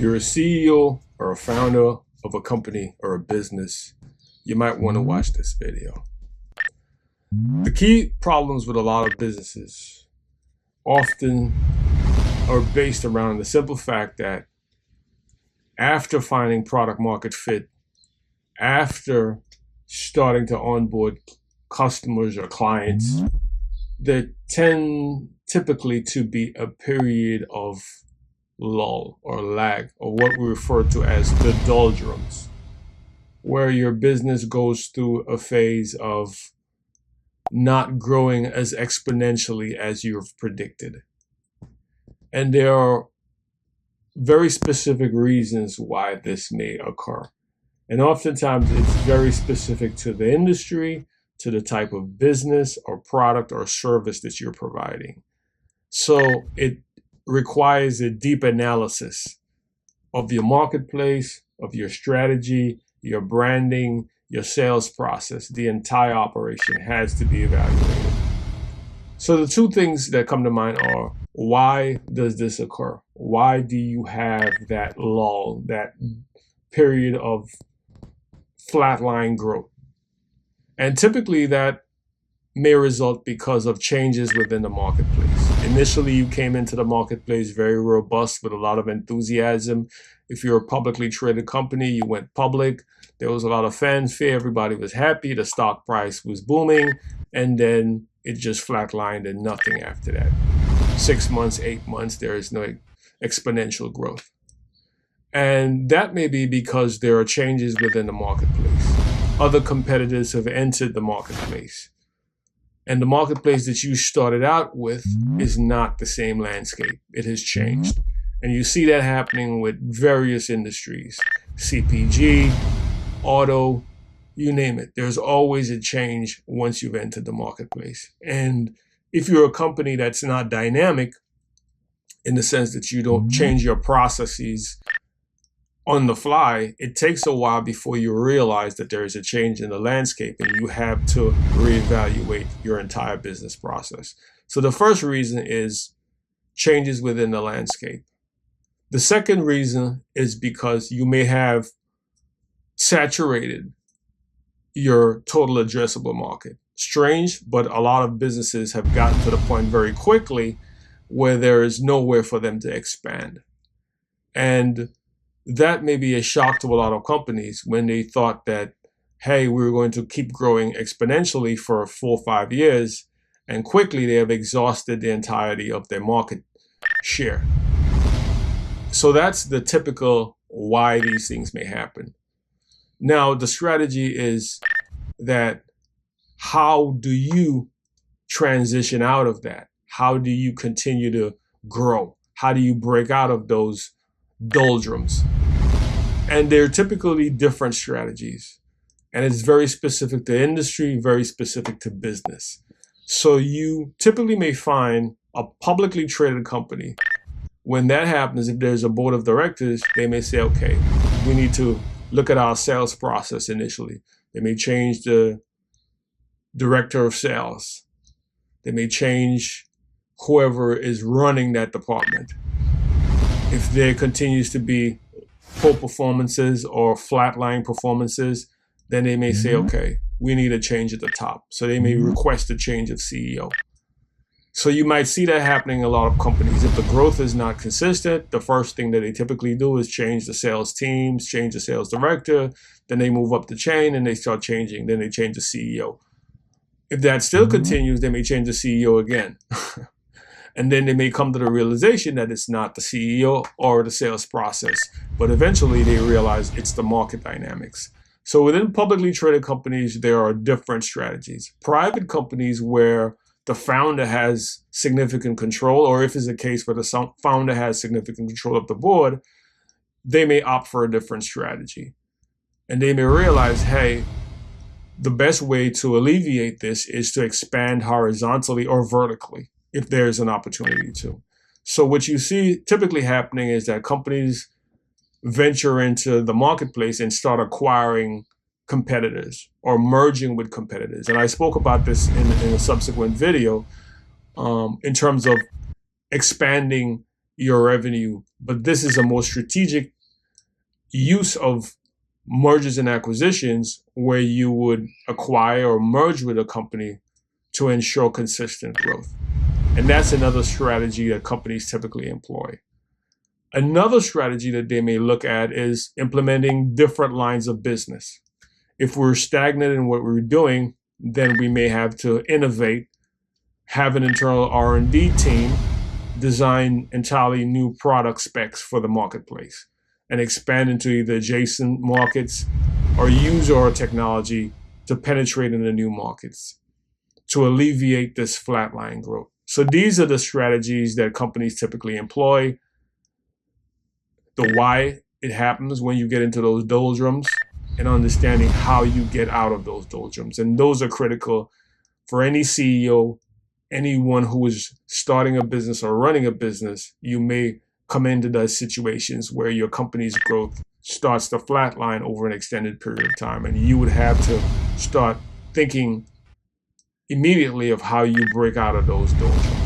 you're a CEO or a founder of a company or a business, you might want to watch this video. The key problems with a lot of businesses often are based around the simple fact that after finding product market fit, after starting to onboard customers or clients, there typically to be a period of lull or lag, or what we refer to as the doldrums, where your business goes through a phase of not growing as exponentially as you've predicted. And there are very specific reasons why this may occur. And oftentimes it's very specific to the industry, to the type of business or product or service that you're providing. So it requires a deep analysis of your marketplace, of your strategy, your branding, your sales process. The entire operation has to be evaluated. So the two things that come to mind are, why does this occur? Why do you have that lull, that period of flatline growth? And typically that may result because of changes within the marketplace. Initially, you came into the marketplace very robust with a lot of enthusiasm. If you're a publicly traded company, you went public. There was a lot of fanfare. Everybody was happy. The stock price was booming. And then it just flatlined and nothing after that. 6 months, 8 months, there is no exponential growth. And that may be because there are changes within the marketplace. Other competitors have entered the marketplace. And the marketplace that you started out with is not the same landscape. It has changed. And you see that happening with various industries, CPG, auto, you name it. There's always a change once you've entered the marketplace. And if you're a company that's not dynamic, in the sense that you don't change your processes on the fly, it takes a while before you realize that there is a change in the landscape and you have to reevaluate your entire business process. So the first reason is changes within the landscape. The second reason is because you may have saturated your total addressable market. Strange, but a lot of businesses have gotten to the point very quickly where there is nowhere for them to expand. And that may be a shock to a lot of companies when they thought that, hey, we were going to keep growing exponentially for 4 or 5 years, and quickly they have exhausted the entirety of their market share. So that's the typical why these things may happen. Now, the strategy is that how do you transition out of that? How do you continue to grow? How do you break out of those doldrums? And they're typically different strategies. And it's very specific to industry, very specific to business. So you typically may find a publicly traded company. When that happens, if there's a board of directors, they may say, okay, we need to look at our sales process initially. They may change the director of sales. They may change whoever is running that department. If there continues to be poor performances or flatline performances, then they may say, okay, we need a change at the top. So they may request a change of CEO. So you might see that happening in a lot of companies. If the growth is not consistent, the first thing that they typically do is change the sales teams, change the sales director, then they move up the chain and they start changing, then they change the CEO. If that still continues, they may change the CEO again. And then they may come to the realization that it's not the CEO or the sales process, but eventually they realize it's the market dynamics. So within publicly traded companies, there are different strategies. Private companies where the founder has significant control, or if it's a case where the founder has significant control of the board, they may opt for a different strategy. And they may realize, hey, the best way to alleviate this is to expand horizontally or vertically, if there's an opportunity to. So what you see typically happening is that companies venture into the marketplace and start acquiring competitors or merging with competitors. And I spoke about this in a subsequent video in terms of expanding your revenue, but this is a more strategic use of mergers and acquisitions where you would acquire or merge with a company to ensure consistent growth. And that's another strategy that companies typically employ. Another strategy that they may look at is implementing different lines of business. If we're stagnant in what we're doing, then we may have to innovate, have an internal R&D team, design entirely new product specs for the marketplace, and expand into either adjacent markets or use our technology to penetrate into new markets to alleviate this flatline growth. So these are the strategies that companies typically employ. The why it happens when you get into those doldrums and understanding how you get out of those doldrums. And those are critical for any CEO, anyone who is starting a business or running a business. You may come into those situations where your company's growth starts to flatline over an extended period of time, and you would have to start thinking immediately of how you break out of those doldrums.